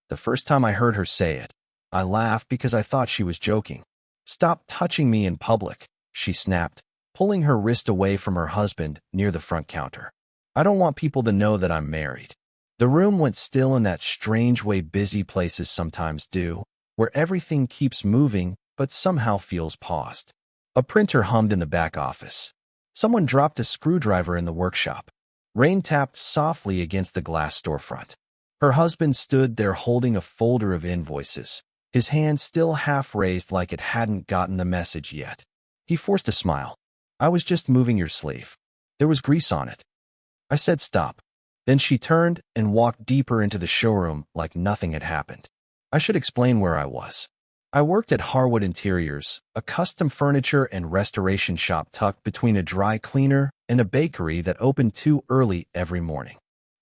The first time I heard her say it, I laughed because I thought she was joking. "Stop touching me in public," she snapped, pulling her wrist away from her husband near the front counter. "I don't want people to know that I'm married." The room went still in that strange way busy places sometimes do, where everything keeps moving but somehow feels paused. A printer hummed in the back office. Someone dropped a screwdriver in the workshop. Rain tapped softly against the glass storefront. Her husband stood there holding a folder of invoices, his hand still half raised like it hadn't gotten the message yet. He forced a smile. "I was just moving your sleeve. There was grease on it." I said stop. Then she turned and walked deeper into the showroom like nothing had happened. I should explain where I was. I worked at Harwood Interiors, a custom furniture and restoration shop tucked between a dry cleaner and a bakery that opened too early every morning.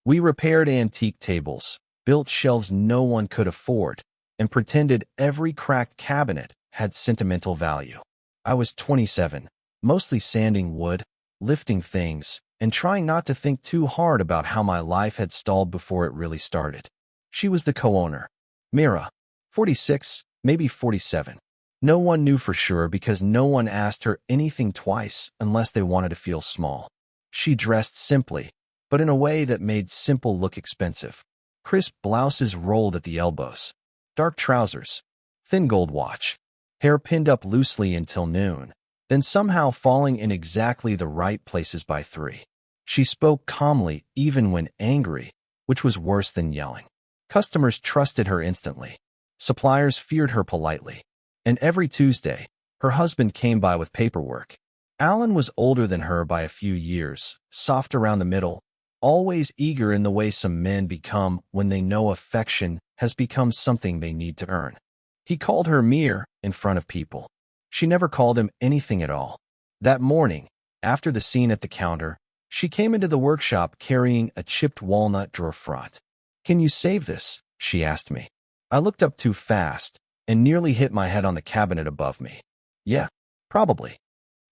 We repaired antique tables, built shelves no one could afford, and pretended every cracked cabinet had sentimental value. I was 27, mostly sanding wood, lifting things, and trying not to think too hard about how my life had stalled before it really started. She was the co-owner, Mira, 46, maybe 47. No one knew for sure because no one asked her anything twice unless they wanted to feel small. She dressed simply, but in a way that made simple look expensive. Crisp blouses rolled at the elbows, dark trousers, thin gold watch, hair pinned up loosely until noon, then somehow falling in exactly the right places by 3. She spoke calmly even when angry, which was worse than yelling. Customers trusted her instantly. Suppliers feared her politely. And every Tuesday, her husband came by with paperwork. Alan was older than her by a few years, soft around the middle, always eager in the way some men become when they know affection has become something they need to earn. He called her Mir in front of people. She never called him anything at all. That morning, after the scene at the counter, she came into the workshop carrying a chipped walnut drawer front. "Can you save this?" she asked me. I looked up too fast and nearly hit my head on the cabinet above me. "Yeah, probably."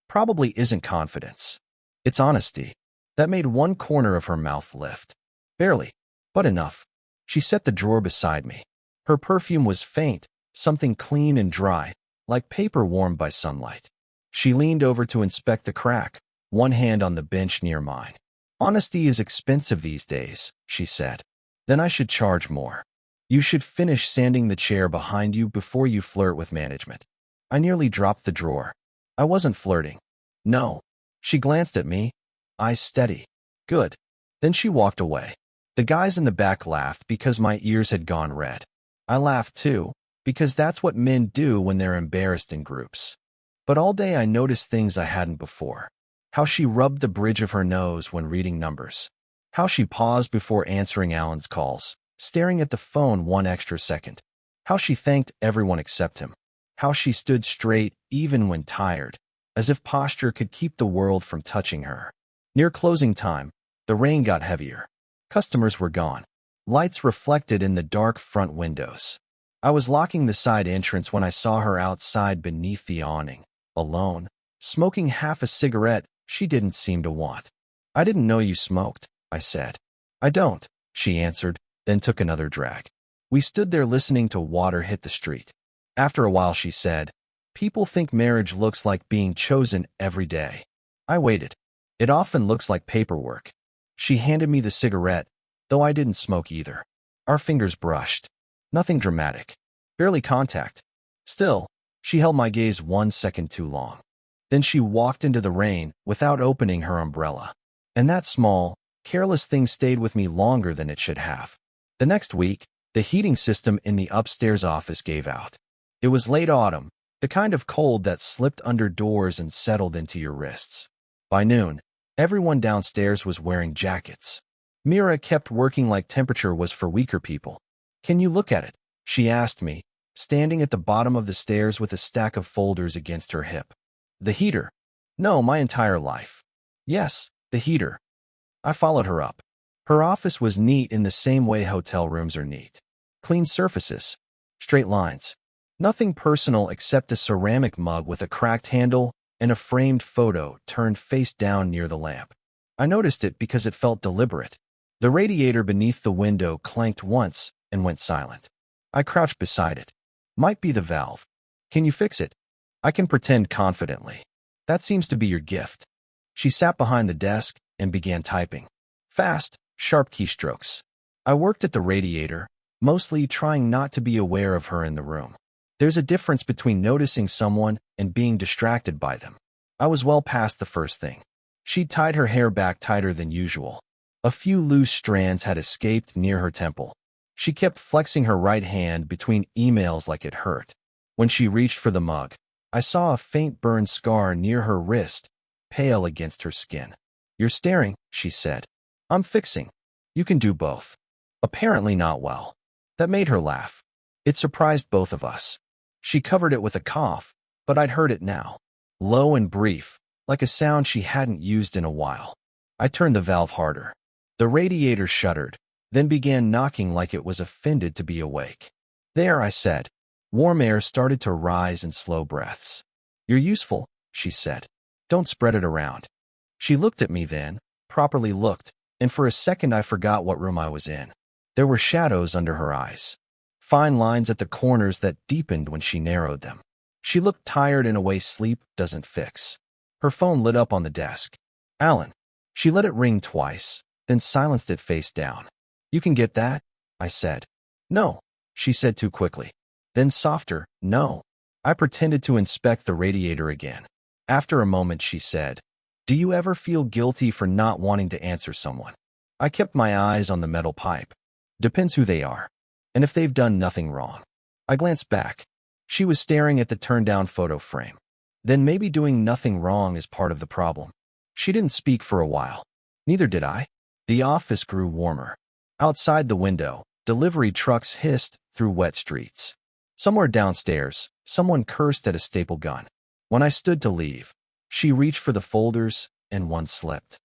Probably isn't confidence. It's honesty. That made one corner of her mouth lift. Barely, but enough. She set the drawer beside me. Her perfume was faint, something clean and dry, like paper warmed by sunlight. She leaned over to inspect the crack, one hand on the bench near mine. "Honesty is expensive these days," she said. "Then I should charge more. You should finish sanding the chair behind you before you flirt with management." I nearly dropped the drawer. I wasn't flirting. No. She glanced at me, eyes steady. "Good." Then she walked away. The guys in the back laughed because my ears had gone red. I laughed too, because that's what men do when they're embarrassed in groups. But all day I noticed things I hadn't before. How she rubbed the bridge of her nose when reading numbers. How she paused before answering Alan's calls, staring at the phone one extra second. How she thanked everyone except him. How she stood straight even when tired, as if posture could keep the world from touching her. Near closing time, the rain got heavier. Customers were gone. Lights reflected in the dark front windows. I was locking the side entrance when I saw her outside beneath the awning, alone, smoking half a cigarette she didn't seem to want. "I didn't know you smoked," I said. "I don't," she answered, then took another drag. We stood there listening to water hit the street. After a while she said, "People think marriage looks like being chosen every day." I waited. "It often looks like paperwork." She handed me the cigarette, though I didn't smoke either. Our fingers brushed. Nothing dramatic. Barely contact. Still, she held my gaze 1 second too long. Then she walked into the rain without opening her umbrella. And that small, careless thing stayed with me longer than it should have. The next week, the heating system in the upstairs office gave out. It was late autumn, the kind of cold that slipped under doors and settled into your wrists. By noon, everyone downstairs was wearing jackets. Mira kept working like temperature was for weaker people. "Can you look at it?" she asked me, standing at the bottom of the stairs with a stack of folders against her hip. "The heater." "No, my entire life." "Yes, the heater." I followed her up. Her office was neat in the same way hotel rooms are neat. Clean surfaces, straight lines. Nothing personal except a ceramic mug with a cracked handle and a framed photo turned face down near the lamp. I noticed it because it felt deliberate. The radiator beneath the window clanked once and went silent. I crouched beside it. Might be the valve. Can you fix it? I can pretend confidently. That seems to be your gift. She sat behind the desk and began typing. Fast, sharp keystrokes. I worked at the radiator, mostly trying not to be aware of her in the room. There's a difference between noticing someone and being distracted by them. I was well past the first thing. She tied her hair back tighter than usual. A few loose strands had escaped near her temple. She kept flexing her right hand between emails like it hurt. When she reached for the mug, I saw a faint burn scar near her wrist, pale against her skin. You're staring, she said. I'm fixing. You can do both. Apparently not well. That made her laugh. It surprised both of us. She covered it with a cough, but I'd heard it now. Low and brief, like a sound she hadn't used in a while. I turned the valve harder. The radiator shuddered, then began knocking like it was offended to be awake. There, I said. Warm air started to rise in slow breaths. You're useful, she said. Don't spread it around. She looked at me then, properly looked, and for a second I forgot what room I was in. There were shadows under her eyes. Fine lines at the corners that deepened when she narrowed them. She looked tired in a way sleep doesn't fix. Her phone lit up on the desk. Alan. She let it ring twice, then silenced it face down. You can get that? I said. No, she said too quickly. Then softer, no. I pretended to inspect the radiator again. After a moment she said, Do you ever feel guilty for not wanting to answer someone? I kept my eyes on the metal pipe. Depends who they are, and if they've done nothing wrong. I glanced back. She was staring at the turned-down photo frame. Then maybe doing nothing wrong is part of the problem. She didn't speak for a while. Neither did I. The office grew warmer. Outside the window, delivery trucks hissed through wet streets. Somewhere downstairs, someone cursed at a staple gun. When I stood to leave, she reached for the folders, and one slipped.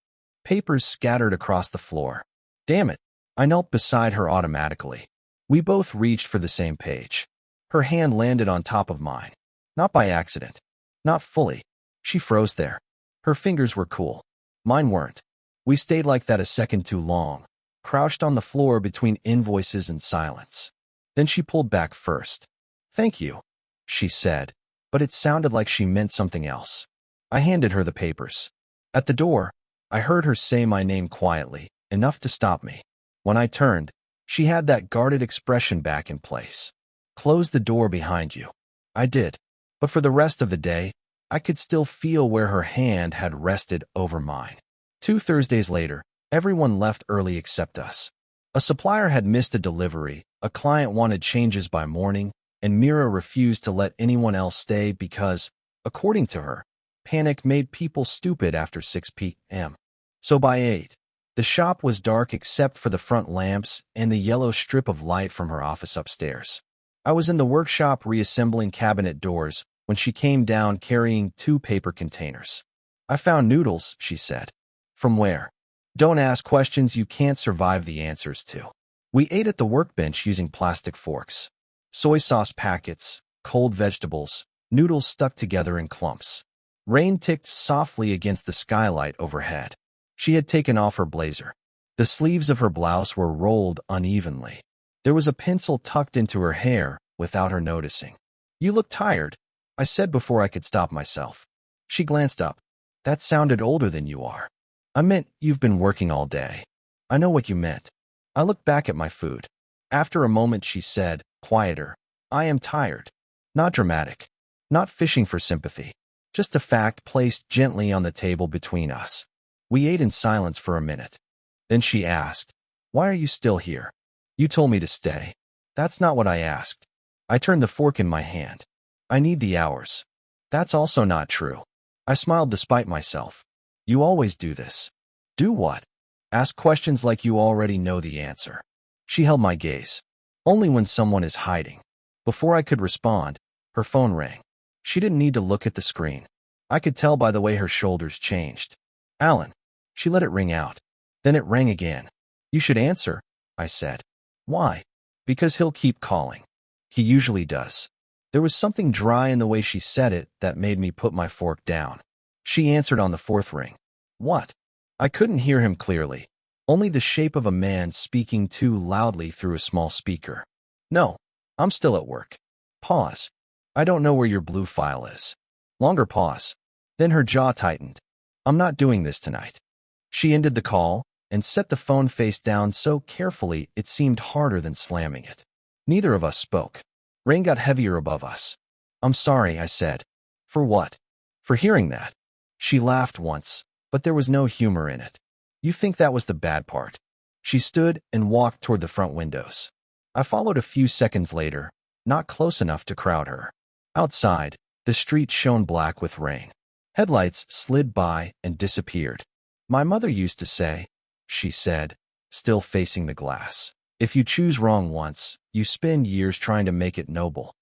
Papers scattered across the floor. Damn it. I knelt beside her automatically. We both reached for the same page. Her hand landed on top of mine. Not by accident. Not fully. She froze there. Her fingers were cool. Mine weren't. We stayed like that a second too long, crouched on the floor between invoices and silence. Then she pulled back first. Thank you, she said, but it sounded like she meant something else. I handed her the papers. At the door, I heard her say my name quietly, enough to stop me. When I turned, she had that guarded expression back in place. Close the door behind you. I did, but for the rest of the day, I could still feel where her hand had rested over mine. 2 Thursdays later, everyone left early except us. A supplier had missed a delivery, a client wanted changes by morning, and Mira refused to let anyone else stay because, according to her, panic made people stupid after 6 p.m. So by 8, the shop was dark except for the front lamps and the yellow strip of light from her office upstairs. I was in the workshop reassembling cabinet doors when she came down carrying 2 paper containers. I found noodles, she said. From where? Don't ask questions you can't survive the answers to. We ate at the workbench using plastic forks. Soy sauce packets, cold vegetables, noodles stuck together in clumps. Rain ticked softly against the skylight overhead. She had taken off her blazer. The sleeves of her blouse were rolled unevenly. There was a pencil tucked into her hair without her noticing. You look tired, I said before I could stop myself. She glanced up. That sounded older than you are. I meant you've been working all day. I know what you meant. I looked back at my food. After a moment she said, quieter, I am tired. Not dramatic. Not fishing for sympathy. Just a fact placed gently on the table between us. We ate in silence for a minute. Then she asked, Why are you still here? You told me to stay. That's not what I asked. I turned the fork in my hand. I need the hours. That's also not true. I smiled despite myself. You always do this. Do what? Ask questions like you already know the answer. She held my gaze. Only when someone is hiding. Before I could respond, her phone rang. She didn't need to look at the screen. I could tell by the way her shoulders changed. Alan. She let it ring out. Then it rang again. You should answer, I said. Why? Because he'll keep calling. He usually does. There was something dry in the way she said it that made me put my fork down. She answered on the 4th ring. What? I couldn't hear him clearly. Only the shape of a man speaking too loudly through a small speaker. No. I'm still at work. Pause. I don't know where your blue file is. Longer pause. Then her jaw tightened. I'm not doing this tonight. She ended the call and set the phone face down so carefully it seemed harder than slamming it. Neither of us spoke. Rain got heavier above us. I'm sorry, I said. For what? For hearing that. She laughed once, but there was no humor in it. You think that was the bad part? She stood and walked toward the front windows. I followed a few seconds later, not close enough to crowd her. Outside, the street shone black with rain. Headlights slid by and disappeared. My mother used to say, she said, still facing the glass, if you choose wrong once, you spend years trying to make it noble.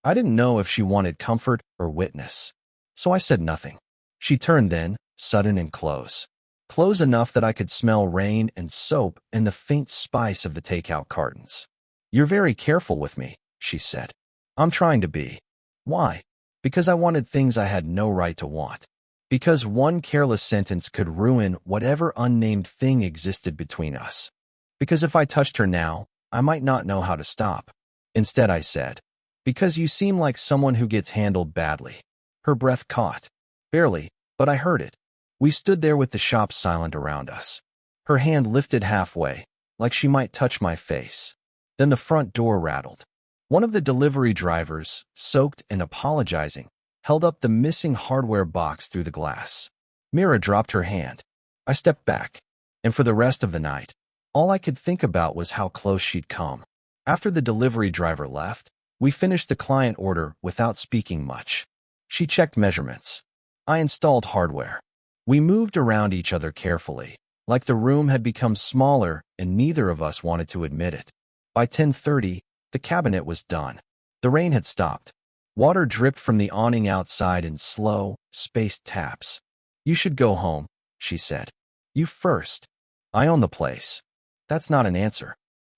I didn't know if she wanted comfort or witness, so I said nothing. She turned then, sudden and close. Close enough that I could smell rain and soap and the faint spice of the takeout cartons. You're very careful with me, she said. I'm trying to be. Why? Because I wanted things I had no right to want. Because one careless sentence could ruin whatever unnamed thing existed between us. Because if I touched her now, I might not know how to stop. Instead, I said, because you seem like someone who gets handled badly. Her breath caught. Barely, but I heard it. We stood there with the shop silent around us. Her hand lifted halfway, like she might touch my face. Then the front door rattled. One of the delivery drivers, soaked and apologizing, held up the missing hardware box through the glass. Mira dropped her hand. I stepped back, and for the rest of the night, all I could think about was how close she'd come. After the delivery driver left, we finished the client order without speaking much. She checked measurements. I installed hardware. We moved around each other carefully, like the room had become smaller and neither of us wanted to admit it. By 10:30, the cabinet was done. The rain had stopped. Water dripped from the awning outside in slow, spaced taps. You should go home, she said. You first. I own the place. That's not an answer.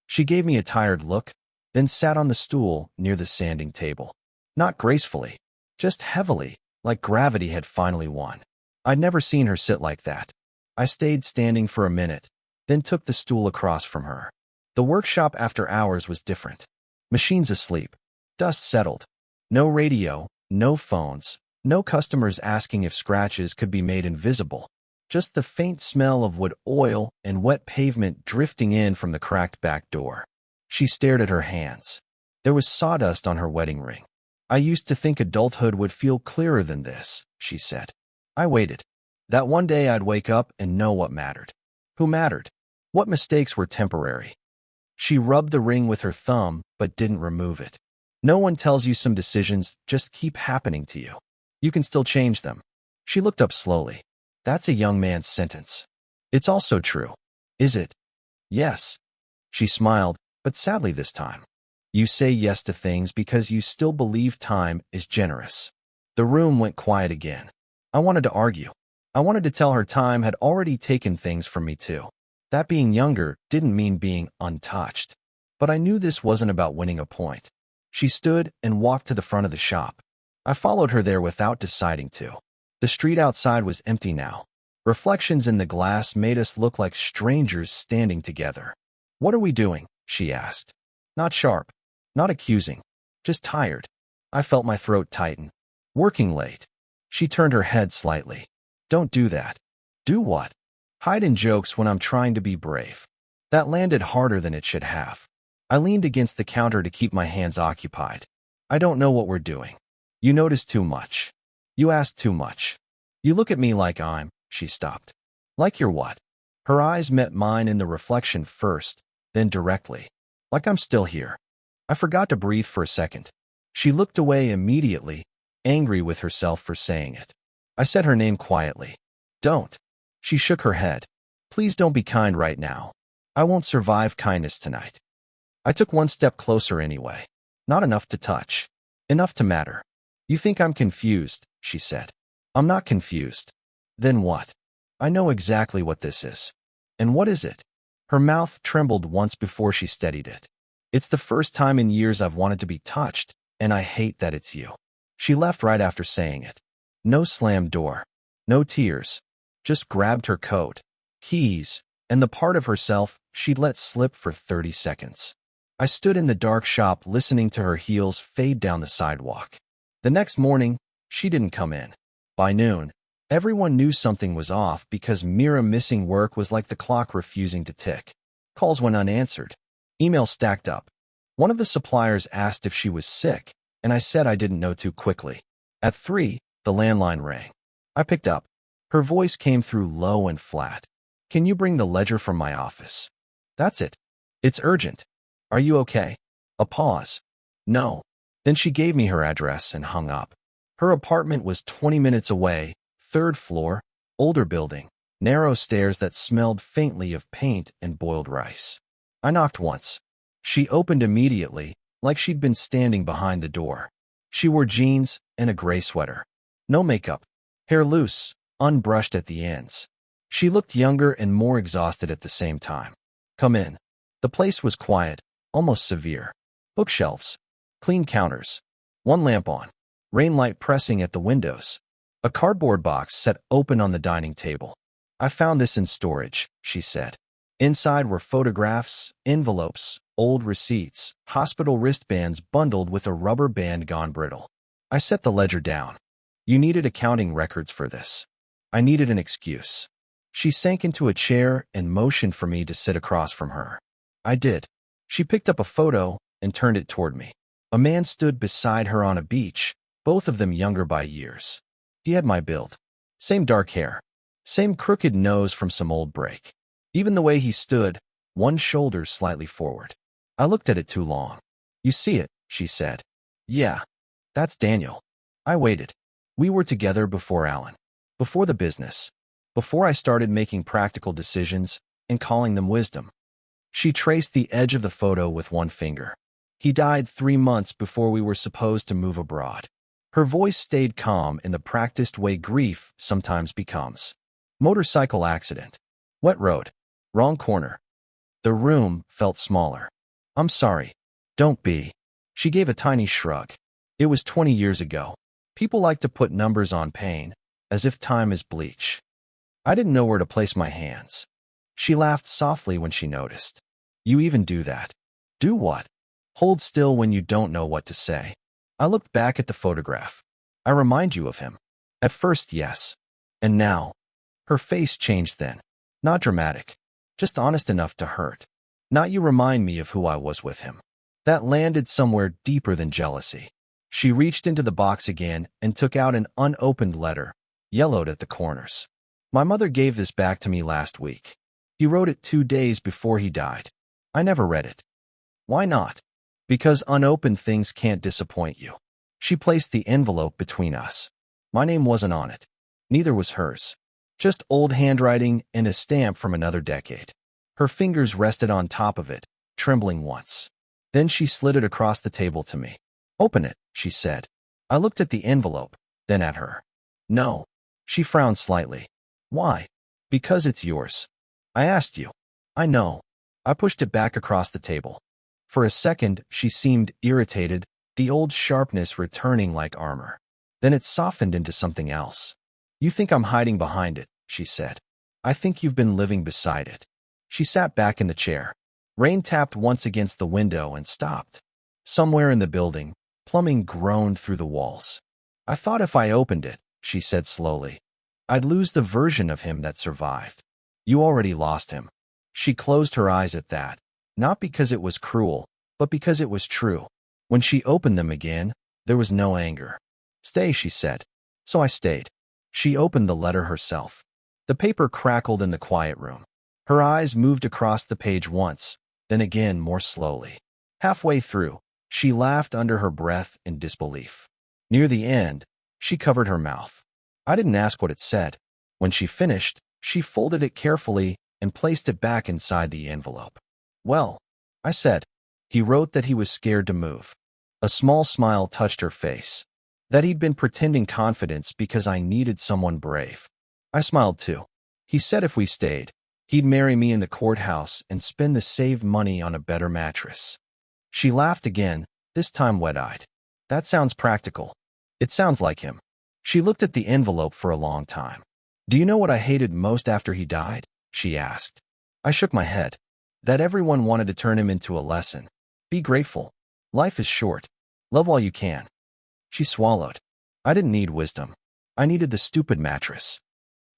She gave me a tired look, then sat on the stool near the sanding table. Not gracefully, just heavily, like gravity had finally won. I'd never seen her sit like that. I stayed standing for a minute, then took the stool across from her. The workshop after hours was different. Machines asleep. Dust settled. No radio, no phones, no customers asking if scratches could be made invisible. Just the faint smell of wood oil and wet pavement drifting in from the cracked back door. She stared at her hands. There was sawdust on her wedding ring. I used to think adulthood would feel clearer than this, she said. I waited. That one day I'd wake up and know what mattered. Who mattered? What mistakes were temporary? She rubbed the ring with her thumb, but didn't remove it. No one tells you some decisions just keep happening to you. You can still change them. She looked up slowly. That's a young man's sentence. It's also true. Is it? Yes. She smiled, but sadly this time. You say yes to things because you still believe time is generous. The room went quiet again. I wanted to argue. I wanted to tell her time had already taken things from me too. That being younger didn't mean being untouched. But I knew this wasn't about winning a point. She stood and walked to the front of the shop. I followed her there without deciding to. The street outside was empty now. Reflections in the glass made us look like strangers standing together. What are we doing? She asked. Not sharp, not accusing, just tired. I felt my throat tighten. Working late. She turned her head slightly. Don't do that. Do what? Hide in jokes when I'm trying to be brave. That landed harder than it should have. I leaned against the counter to keep my hands occupied. I don't know what we're doing. You notice too much. You ask too much. You look at me like I'm, she stopped. Like you're what? Her eyes met mine in the reflection first, then directly. Like I'm still here. I forgot to breathe for a second. She looked away immediately, angry with herself for saying it. I said her name quietly. Don't. She shook her head. Please don't be kind right now. I won't survive kindness tonight. I took one step closer anyway. Not enough to touch. Enough to matter. You think I'm confused, she said. I'm not confused. Then what? I know exactly what this is. And what is it? Her mouth trembled once before she steadied it. It's the first time in years I've wanted to be touched, and I hate that it's you. She left right after saying it. No slammed door. No tears. Just grabbed her coat, keys, and the part of herself she'd let slip for 30 seconds. I stood in the dark shop listening to her heels fade down the sidewalk. The next morning, she didn't come in. By noon, everyone knew something was off because Mira missing work was like the clock refusing to tick. Calls went unanswered. Emails stacked up. One of the suppliers asked if she was sick, and I said I didn't know too quickly. At 3, the landline rang. I picked up. Her voice came through low and flat. Can you bring the ledger from my office? That's it. It's urgent. Are you okay? A pause. No. Then she gave me her address and hung up. Her apartment was 20 minutes away, 3rd floor, older building, narrow stairs that smelled faintly of paint and boiled rice. I knocked once. She opened immediately, like she'd been standing behind the door. She wore jeans and a gray sweater. No makeup. Hair loose, unbrushed at the ends. She looked younger and more exhausted at the same time. Come in. The place was quiet, almost severe. Bookshelves. Clean counters. One lamp on. Rain light pressing at the windows. A cardboard box set open on the dining table. I found this in storage, she said. Inside were photographs, envelopes, old receipts, hospital wristbands bundled with a rubber band gone brittle. I set the ledger down. You needed accounting records for this. I needed an excuse. She sank into a chair and motioned for me to sit across from her. I did. She picked up a photo and turned it toward me. A man stood beside her on a beach, both of them younger by years. He had my build. Same dark hair. Same crooked nose from some old break. Even the way he stood, one shoulder slightly forward. I looked at it too long. You see it, she said. Yeah. That's Daniel. I waited. We were together before Alan. Before the business. Before I started making practical decisions and calling them wisdom. She traced the edge of the photo with one finger. He died 3 months before we were supposed to move abroad. Her voice stayed calm in the practiced way grief sometimes becomes. Motorcycle accident. Wet road. Wrong corner. The room felt smaller. I'm sorry. Don't be. She gave a tiny shrug. It was 20 years ago. People like to put numbers on pain, as if time is bleach. I didn't know where to place my hands. She laughed softly when she noticed. You even do that. Do what? Hold still when you don't know what to say. I looked back at the photograph. I remind you of him. At first, yes. And now? Her face changed then. Not dramatic. Just honest enough to hurt. Not you remind me of who I was with him. That landed somewhere deeper than jealousy. She reached into the box again and took out an unopened letter, yellowed at the corners. My mother gave this back to me last week. He wrote it 2 days before he died. I never read it. Why not? Because unopened things can't disappoint you. She placed the envelope between us. My name wasn't on it. Neither was hers. Just old handwriting and a stamp from another decade. Her fingers rested on top of it, trembling once. Then she slid it across the table to me. Open it, she said. I looked at the envelope, then at her. No. She frowned slightly. Why? Because it's yours. I asked you. I know. I pushed it back across the table. For a second, she seemed irritated, the old sharpness returning like armor. Then it softened into something else. You think I'm hiding behind it, she said. I think you've been living beside it. She sat back in the chair. Rain tapped once against the window and stopped. Somewhere in the building, plumbing groaned through the walls. I thought if I opened it, she said slowly, I'd lose the version of him that survived. You already lost him. She closed her eyes at that, not because it was cruel, but because it was true. When she opened them again, there was no anger. Stay, she said. So I stayed. She opened the letter herself. The paper crackled in the quiet room. Her eyes moved across the page once, then again more slowly. Halfway through, she laughed under her breath in disbelief. Near the end, she covered her mouth. I didn't ask what it said. When she finished, she folded it carefully and placed it back inside the envelope. Well, I said. He wrote that he was scared to move. A small smile touched her face. That he'd been pretending confidence because I needed someone brave. I smiled too. He said if we stayed, he'd marry me in the courthouse and spend the saved money on a better mattress. She laughed again, this time wet-eyed. That sounds practical. It sounds like him. She looked at the envelope for a long time. Do you know what I hated most after he died? She asked. I shook my head. That everyone wanted to turn him into a lesson. Be grateful. Life is short. Love while you can. She swallowed. I didn't need wisdom. I needed the stupid mattress.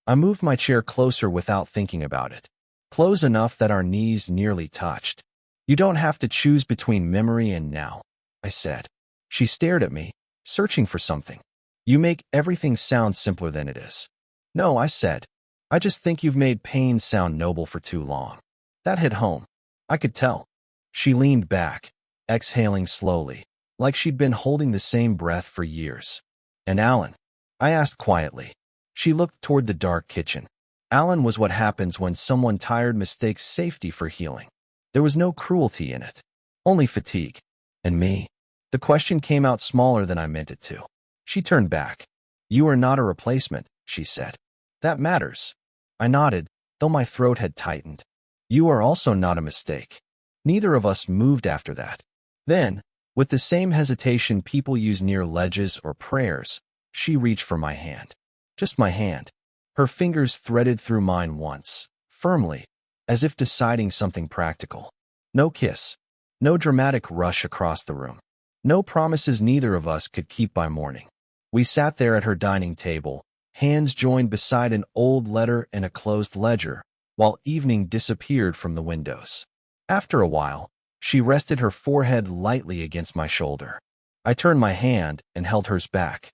I moved my chair closer without thinking about it. Close enough that our knees nearly touched. You don't have to choose between memory and now, I said. She stared at me, searching for something. You make everything sound simpler than it is. No, I said. I just think you've made pain sound noble for too long. That hit home. I could tell. She leaned back, exhaling slowly, like she'd been holding the same breath for years. And Alan? I asked quietly. She looked toward the dark kitchen. Alan was what happens when someone tired mistakes safety for healing. There was no cruelty in it, only fatigue. And me? The question came out smaller than I meant it to. She turned back. You are not a replacement, she said. That matters. I nodded, though my throat had tightened. You are also not a mistake. Neither of us moved after that. Then, with the same hesitation people use near ledges or prayers, she reached for my hand. Just my hand. Her fingers threaded through mine once, firmly, as if deciding something practical. No kiss. No dramatic rush across the room. No promises neither of us could keep by morning. We sat there at her dining table, hands joined beside an old letter and a closed ledger, while evening disappeared from the windows. After a while, she rested her forehead lightly against my shoulder. I turned my hand and held hers back.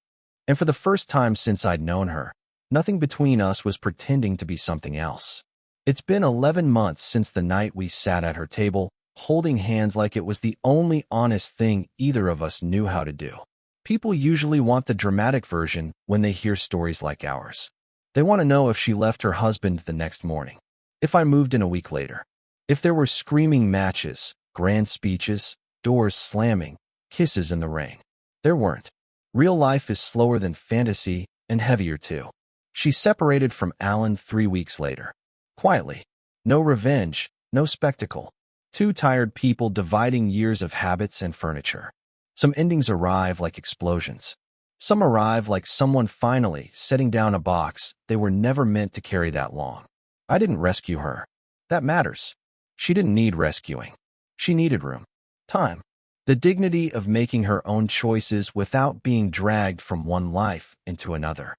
And for the first time since I'd known her, nothing between us was pretending to be something else. It's been 11 months since the night we sat at her table, holding hands like it was the only honest thing either of us knew how to do. People usually want the dramatic version when they hear stories like ours. They want to know if she left her husband the next morning, if I moved in a week later, if there were screaming matches, grand speeches, doors slamming, kisses in the rain. There weren't. Real life is slower than fantasy and heavier too. She separated from Alan 3 weeks later. Quietly. No revenge, no spectacle. Two tired people dividing years of habits and furniture. Some endings arrive like explosions. Some arrive like someone finally setting down a box they were never meant to carry that long. I didn't rescue her. That matters. She didn't need rescuing. She needed room. Time. The dignity of making her own choices without being dragged from one life into another.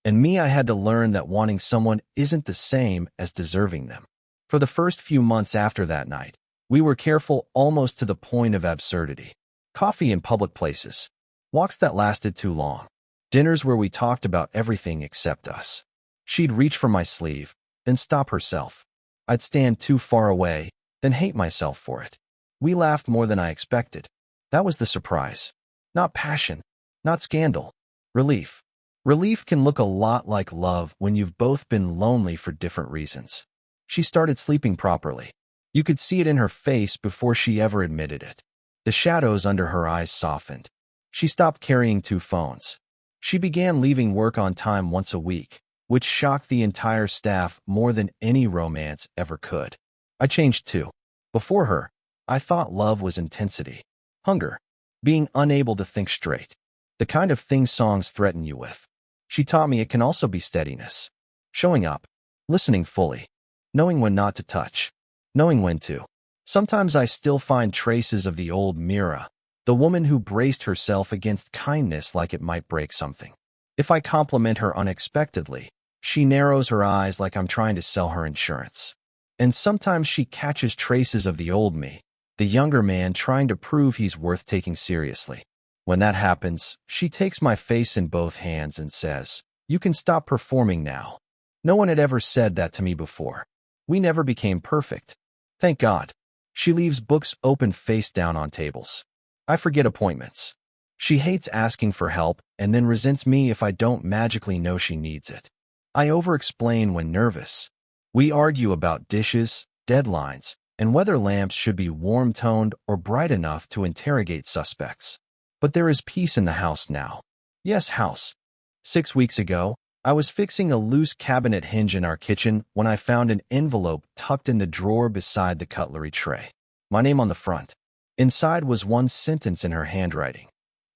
And me, I had to learn that wanting someone isn't the same as deserving them. For the first few months after that night, we were careful almost to the point of absurdity. Coffee in public places. Walks that lasted too long. Dinners where we talked about everything except us. She'd reach for my sleeve, then stop herself. I'd stand too far away, then hate myself for it. We laughed more than I expected. That was the surprise. Not passion. Not scandal. Relief. Relief can look a lot like love when you've both been lonely for different reasons. She started sleeping properly. You could see it in her face before she ever admitted it. The shadows under her eyes softened. She stopped carrying 2 phones. She began leaving work on time once a week, which shocked the entire staff more than any romance ever could. I changed too. Before her, I thought love was intensity, hunger, being unable to think straight, the kind of thing songs threaten you with. She taught me it can also be steadiness, showing up, listening fully, knowing when not to touch, knowing when to. Sometimes I still find traces of the old Mira, the woman who braced herself against kindness like it might break something. If I compliment her unexpectedly, she narrows her eyes like I'm trying to sell her insurance. And sometimes she catches traces of the old me, the younger man trying to prove he's worth taking seriously. When that happens, she takes my face in both hands and says, "You can stop performing now." No one had ever said that to me before. We never became perfect. Thank God. She leaves books open face down on tables. I forget appointments. She hates asking for help and then resents me if I don't magically know she needs it. I over-explain when nervous. We argue about dishes, deadlines, and whether lamps should be warm-toned or bright enough to interrogate suspects. But there is peace in the house now. Yes, house. 6 weeks ago, I was fixing a loose cabinet hinge in our kitchen when I found an envelope tucked in the drawer beside the cutlery tray. My name on the front. Inside was one sentence in her handwriting.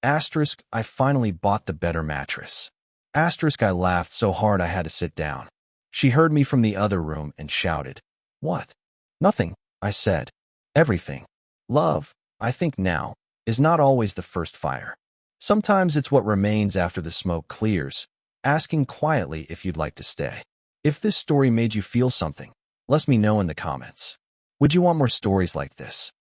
Asterisk, I finally bought the better mattress. Asterisk, I laughed so hard I had to sit down. She heard me from the other room and shouted. What? Nothing, I said. Everything. Love. I think now is not always the first fire. Sometimes it's what remains after the smoke clears, asking quietly if you'd like to stay. If this story made you feel something, let me know in the comments. Would you want more stories like this?